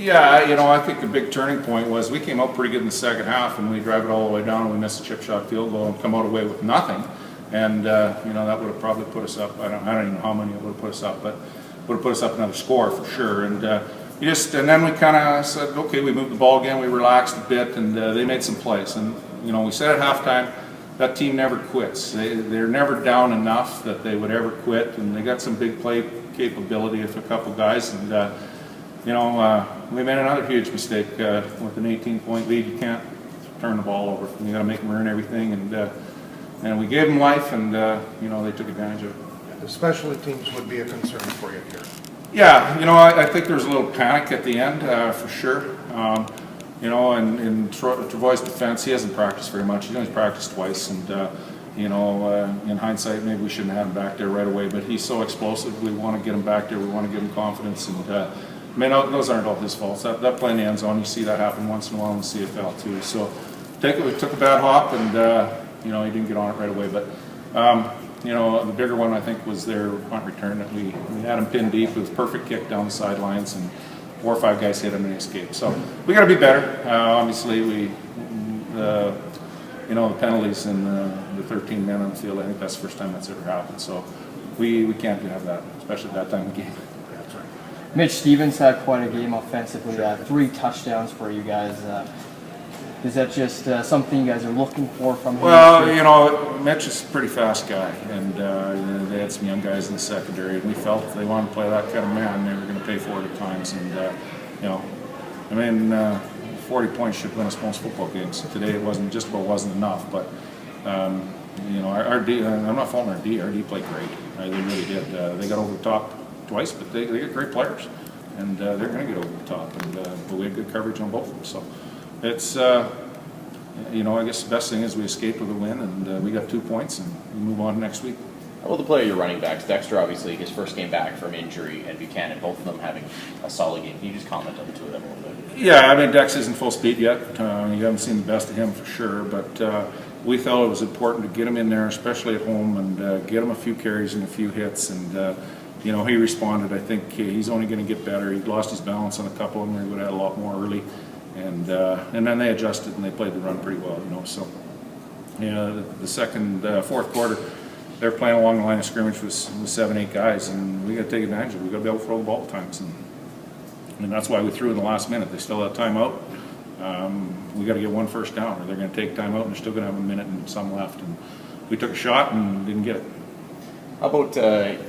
Yeah, I think a big turning point was we came out pretty good in the second half, and we drive it all the way down, and we missed a chip shot field goal and come out away with nothing. And that would have probably put us up. I don't even know how many it would have put us up, but would have put us up another score for sure. And and then we kind of said, okay, we moved the ball again. We relaxed a bit, and they made some plays. And we said at halftime, that team never quits. They're never down enough that they would ever quit, and they got some big play capability of a couple guys. And we made another huge mistake with an 18-point lead. You can't turn the ball over. You got to make them earn everything, and we gave them life, and they took advantage of it. The special teams would be a concern for you here. Yeah, I think there was a little panic at the end for sure. In Travoy's defense, he hasn't practiced very much. He's only practiced twice, and in hindsight, maybe we shouldn't have him back there right away. But he's so explosive. We want to get him back there. We want to give him confidence, and those aren't all his faults. That play in the end zone, you see that happen once in a while in the CFL too. So we took a bad hop, and he didn't get on it right away. But the bigger one I think was their punt return that we had him pinned deep with perfect kick down the sidelines, and 4 or 5 guys hit him and he escaped. So we got to be better. Obviously, the penalties and the 13 men on the field. I think that's the first time that's ever happened. So we can't have that, especially at that time of the game. That's right. Mitch Stevens had quite a game offensively. 3 touchdowns for you guys. Is that just something you guys are looking for from him? Well, Mitch is a pretty fast guy, and they had some young guys in the secondary, and we felt if they wanted to play that kind of man, they were going to pay for it at times. And 40 points should win us most football games. Today it wasn't enough, but our D. I'm not faulting our D. Our D played great. They really did. They got over the top twice, but they got great players, and they're going to get over the top. But we had good coverage on both of them. So it's I guess the best thing is we escaped with a win, and we got 2 points, and we move on to next week. How about the play of your running backs? Dexter, obviously, his first game back from injury, and Buchanan, both of them having a solid game. Can you just comment on the two of them a little bit? Yeah, Dex isn't full speed yet. You haven't seen the best of him for sure, but we felt it was important to get him in there, especially at home, and get him a few carries and a few hits. And he responded. I think he's only going to get better. He lost his balance on a couple of them. He would have had a lot more early, and then they adjusted and they played the run pretty well. So the second, fourth quarter, they're playing along the line of scrimmage with 7, 8 guys, and we got to take advantage of it. We got to be able to throw the ball at times, and that's why we threw in the last minute. They still have timeout. We got to get 1 first down, or they're going to take timeout, and they're still going to have a minute and some left. And we took a shot and didn't get it. How about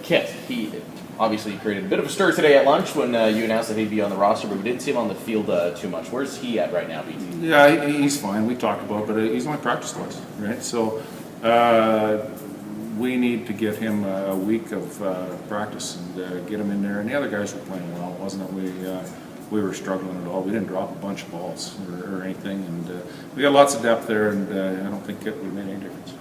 Kit? He obviously created a bit of a stir today at lunch when you announced that he'd be on the roster, but we didn't see him on the field too much. Where's he at right now, BT? Yeah, he's fine. We talked about it, but he's only practiced twice, right? So we need to get him a week of practice and get him in there. And the other guys were playing well. It wasn't that we were struggling at all. We didn't drop a bunch of balls or anything. And we got lots of depth there, and I don't think it would have made any difference.